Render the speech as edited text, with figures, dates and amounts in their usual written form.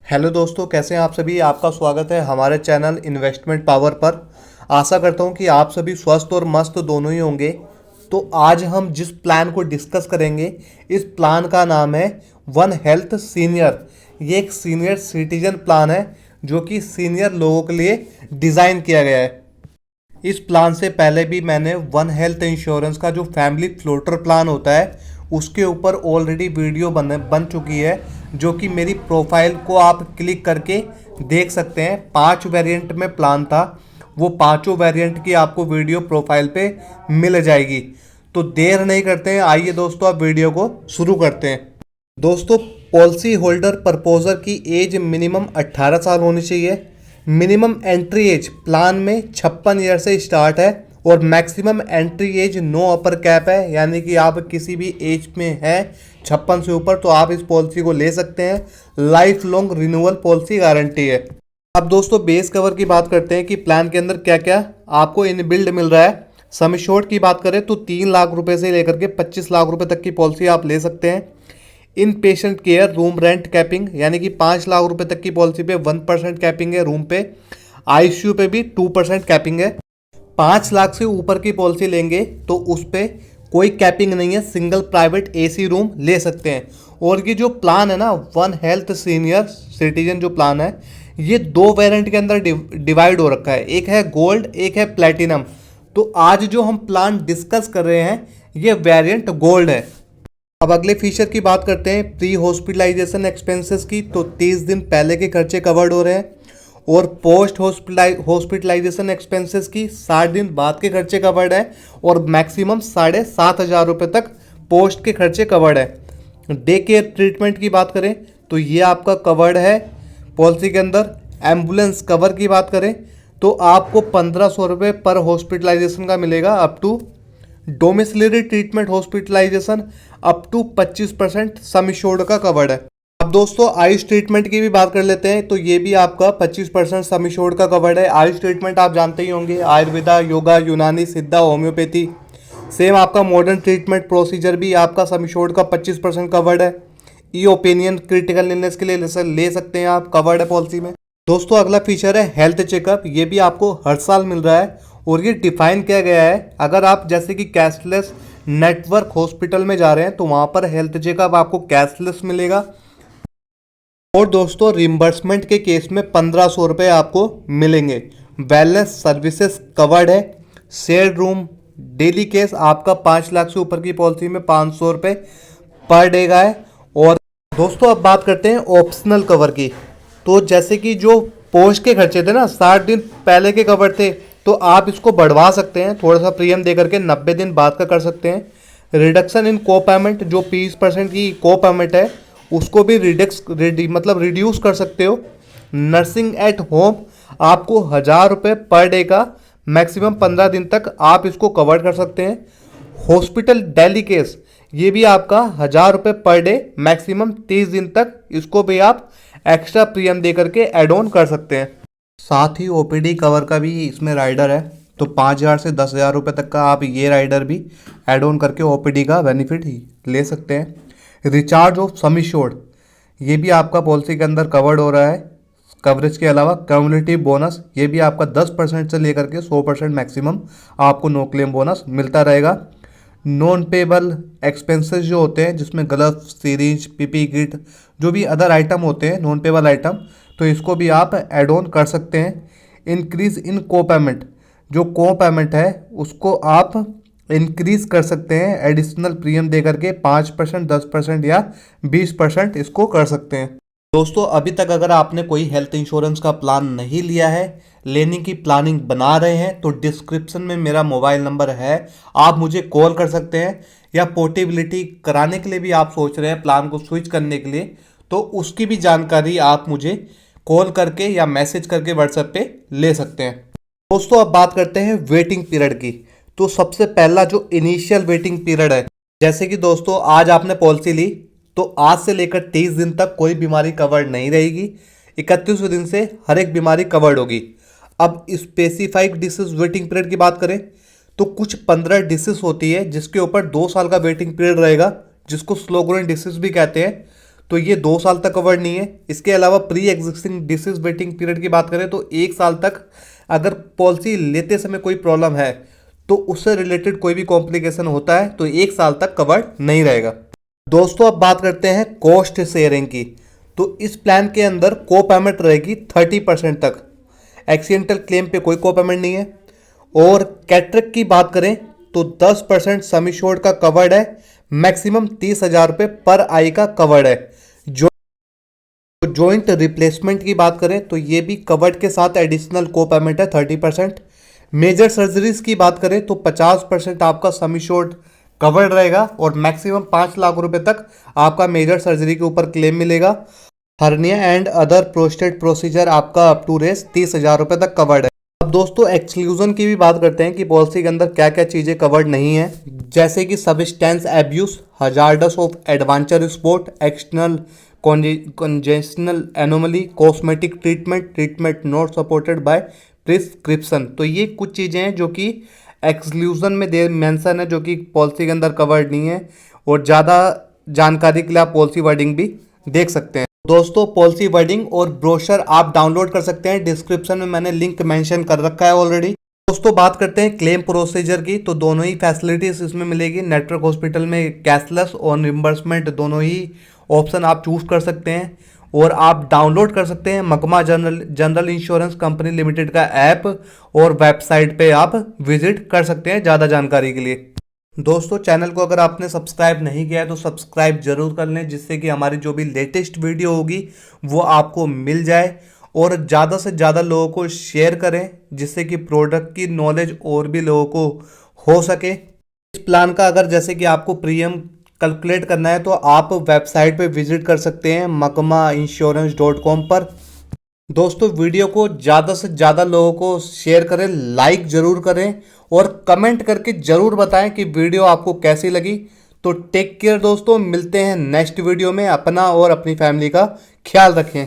Hello दोस्तों, कैसे हैं आप सभी। आपका स्वागत है हमारे चैनल इन्वेस्टमेंट पावर पर। आशा करता हूं कि आप सभी स्वस्थ और मस्त दोनों ही होंगे। तो आज हम जिस प्लान को डिस्कस करेंगे, इस प्लान का नाम है वन हेल्थ सीनियर। ये एक सीनियर सिटीजन प्लान है जो कि सीनियर लोगों के लिए डिज़ाइन किया गया है। इस प्लान से पहले भी मैंने वन हेल्थ इंश्योरेंस का जो फैमिली फ्लोटर प्लान होता है उसके ऊपर ऑलरेडी वीडियो बन चुकी है, जो कि मेरी प्रोफाइल को आप क्लिक करके देख सकते हैं। 5 वेरिएंट में प्लान था, वो पांचों वेरिएंट की आपको वीडियो प्रोफाइल पे मिल जाएगी। तो देर नहीं करते हैं, आइए दोस्तों आप वीडियो को शुरू करते हैं। दोस्तों, पॉलिसी होल्डर प्रपोजर की एज मिनिमम 18 साल होनी चाहिए। मिनिमम एंट्री एज प्लान में 56 ईयर से स्टार्ट है और maximum entry age no upper cap है, यानी कि आप किसी भी एज में हैं 56 से ऊपर तो आप इस पॉलिसी को ले सकते हैं। Life long renewal policy guarantee है। अब दोस्तों बेस कवर की बात करते हैं कि प्लान के अंदर क्या क्या आपको इनबिल्ड मिल रहा है। सम एश्योर्ड की बात करें तो 3 लाख रुपए से लेकर के 25 लाख रुपए तक की पॉलिसी आप ले सकते हैं। In patient care room rent capping, यानी कि 5 लाख रुपए तक की पॉलिसी पे 1% कैपिंग है रूम पे। आईसीयू पे भी 2% कैपिंग है। 5 लाख से ऊपर की पॉलिसी लेंगे तो उस पर कोई कैपिंग नहीं है, सिंगल प्राइवेट एसी रूम ले सकते हैं। और ये जो प्लान है ना, वन हेल्थ सीनियर सिटीजन जो प्लान है, ये 2 वेरिएंट के अंदर डिवाइड हो रखा है। एक है गोल्ड, एक है प्लेटिनम। तो आज जो हम प्लान डिस्कस कर रहे हैं ये वेरिएंट गोल्ड है। अब अगले फीचर की बात करते हैं प्री हॉस्पिटलाइजेशन एक्सपेंसेस की। तो 30 दिन पहले के खर्चे कवर्ड हो रहे हैं और पोस्ट हॉस्पिटलाइजेशन एक्सपेंसेस की 60 दिन बाद के खर्चे कवर्ड है और मैक्सिमम 7,500 रुपये तक पोस्ट के खर्चे कवर्ड है। डे केयर ट्रीटमेंट की बात करें तो ये आपका कवर्ड है पॉलिसी के अंदर। एम्बुलेंस कवर की बात करें तो आपको 1,500 रुपये पर हॉस्पिटलाइजेशन का मिलेगा up to. Domiciliary treatment hospitalisation up to 25% sum assured का कवर्ड है। अब दोस्तों आयुष ट्रीटमेंट की भी बात कर लेते हैं। तो ये भी आपका 25% सम एश्योर्ड का कवर्ड है। आयुष ट्रीटमेंट आप जानते ही होंगे, आयुर्वेदा, योगा, यूनानी, सिद्धा, होम्योपैथी। सेम आपका मॉडर्न ट्रीटमेंट प्रोसीजर भी आपका सम एश्योर्ड का 25% कवर्ड है। ई ओपिनियन क्रिटिकल इलनेस के लिए ले सकते हैं आप, कवर्ड है पॉलिसी में। दोस्तों अगला फीचर है हेल्थ चेकअप। ये भी आपको हर साल मिल रहा है और ये डिफाइन किया गया है। अगर आप जैसे कि कैशलेस नेटवर्क हॉस्पिटल में जा रहे हैं तो वहाँ पर हेल्थ चेकअप आपको कैशलेस मिलेगा। और दोस्तों रिम्बर्समेंट के केस में 1,500 रुपये आपको मिलेंगे। वेलनेस सर्विसेज कवर्ड है। शेयर्ड रूम डेली केस आपका 5 लाख से ऊपर की पॉलिसी में 500 रुपये पर डे का है। और दोस्तों अब बात करते हैं ऑप्शनल कवर की। तो जैसे कि जो पोस्ट के खर्चे थे ना, 60 दिन पहले के कवर थे, तो आप इसको बढ़वा सकते हैं, थोड़ा सा प्रीमियम दे करके 90 दिन बाद का कर सकते हैं। रिडक्शन इन को पेमेंट, जो 20% की को पेमेंट है उसको भी रिड्यूस कर सकते हो। नर्सिंग एट होम आपको 1,000 रुपये पर डे का, मैक्सिमम 15 दिन तक आप इसको कवर कर सकते हैं। हॉस्पिटल डेली केस ये भी आपका 1,000 रुपये पर डे, मैक्सिमम 30 दिन तक, इसको भी आप एक्स्ट्रा प्रीमियम दे करके एड ऑन कर सकते हैं। साथ ही ओपीडी कवर का भी इसमें राइडर है, तो 5,000 से 10,000 रुपये तक का आप ये राइडर भी ऐड ऑन करके ओपीडी का बेनिफिट ही ले सकते हैं। रिचार्ज ऑफ सम एश्योर्ड ये भी आपका पॉलिसी के अंदर कवर्ड हो रहा है। कवरेज के अलावा कम्युनिटिव बोनस ये भी आपका 10% से लेकर के 100% मैक्सिमम आपको नो क्लेम बोनस मिलता रहेगा। नॉन पेबल एक्सपेंसेस जो होते हैं, जिसमें ग्लव्स, सीरीज, पीपी किट, जो भी अदर आइटम होते हैं नॉन पेबल आइटम, तो इसको भी आप ऐड ऑन कर सकते हैं। इंक्रीज इन को पेमेंट, जो को पेमेंट है उसको आप इंक्रीज कर सकते हैं एडिशनल प्रीमियम दे करके 5%, 10% या 20% इसको कर सकते हैं। दोस्तों अभी तक अगर आपने कोई हेल्थ इंश्योरेंस का प्लान नहीं लिया है, लेने की प्लानिंग बना रहे हैं, तो डिस्क्रिप्शन में मेरा मोबाइल नंबर है, आप मुझे कॉल कर सकते हैं। या पोर्टेबिलिटी कराने के लिए भी आप सोच रहे हैं प्लान को स्विच करने के लिए, तो उसकी भी जानकारी आप मुझे कॉल करके या मैसेज करके व्हाट्सएप पे ले सकते हैं। दोस्तों अब बात करते हैं वेटिंग पीरियड की। तो सबसे पहला जो इनिशियल वेटिंग पीरियड है, जैसे कि दोस्तों आज आपने पॉलिसी ली तो आज से लेकर 30 दिन तक कोई बीमारी कवर्ड नहीं रहेगी। 31वें दिन से हर एक बीमारी कवर्ड होगी। अब स्पेसिफाइड डिसीज वेटिंग पीरियड की बात करें तो कुछ 15 डिसीज होती है जिसके ऊपर 2 साल का वेटिंग पीरियड रहेगा, जिसको स्लो ग्रोइंग डिसीज भी कहते हैं। तो ये 2 साल तक कवर्ड नहीं है। इसके अलावा pre existing disease waiting period की बात करें तो 1 साल तक अगर पॉलिसी लेते समय कोई प्रॉब्लम है तो उससे रिलेटेड कोई भी कॉम्प्लिकेशन होता है तो 1 साल तक कवर्ड नहीं रहेगा। दोस्तों अब बात करते हैं कॉस्ट शेयरिंग की। तो इस प्लान के अंदर को पेमेंट रहेगी 30% तक। एक्सीडेंटल क्लेम पे कोई को पेमेंट नहीं है। और कैटरेक्ट की बात करें तो 10% सम एश्योर्ड का कवर्ड है। मैक्सिमम 30,000 रुपये पर आई का कवर्ड है। जॉइंट रिप्लेसमेंट की बात करें तो ये भी कवर्ड के साथ एडिशनल को पेमेंट है 30%। मेजर सर्जरीज की बात करें तो 50% आपका सम एश्योर्ड कवर्ड रहेगा और मैक्सिमम 5 लाख रुपए तक आपका मेजर सर्जरी के ऊपर क्लेम मिलेगा। Hernia and other prostate procedure आपका अप टू रेस 30,000 रुपए तक कवर्ड है। अब दोस्तों एक्सक्लूजन की भी बात करते हैं कि पॉलिसी के अंदर क्या क्या चीज़ें कवर्ड नहीं है, जैसे कि substance abuse, hazardous of adventure sport, external congenital anomaly, cosmetic treatment not supported by prescription. तो ये कुछ चीज़ें हैं जो कि एक्सक्लूजन में दे मेंशन है, जो कि पॉलिसी के अंदर कवर्ड नहीं है। और ज़्यादा जानकारी के लिए आप पॉलिसी वर्डिंग भी देख सकते हैं। दोस्तों पॉलिसी वर्डिंग और ब्रोशर आप डाउनलोड कर सकते हैं, डिस्क्रिप्शन में मैंने लिंक मेंशन कर रखा है ऑलरेडी। दोस्तों बात करते हैं क्लेम प्रोसीजर की। तो दोनों ही फैसिलिटीज इसमें मिलेगी। नेटवर्क हॉस्पिटल में कैशलेस और रिम्बर्समेंट दोनों ही ऑप्शन आप चूज कर सकते हैं। और आप डाउनलोड कर सकते हैं मकमा जनरल इंश्योरेंस कंपनी लिमिटेड का ऐप और वेबसाइट पे आप विजिट कर सकते हैं ज़्यादा जानकारी के लिए। दोस्तों चैनल को अगर आपने सब्सक्राइब नहीं किया है तो सब्सक्राइब जरूर कर लें, जिससे कि हमारी जो भी लेटेस्ट वीडियो होगी वो आपको मिल जाए। और ज़्यादा से ज़्यादा लोगों को शेयर करें, जिससे कि प्रोडक्ट की नॉलेज और भी लोगों को हो सके। इस प्लान का अगर जैसे कि आपको प्रीमियम कैलकुलेट करना है तो आप वेबसाइट पे विजिट कर सकते हैं makmainsurance.com पर। दोस्तों वीडियो को ज़्यादा से ज़्यादा लोगों को शेयर करें, लाइक ज़रूर करें और कमेंट करके ज़रूर बताएं कि वीडियो आपको कैसी लगी। तो टेक केयर दोस्तों, मिलते हैं नेक्स्ट वीडियो में। अपना और अपनी फैमिली का ख्याल रखें।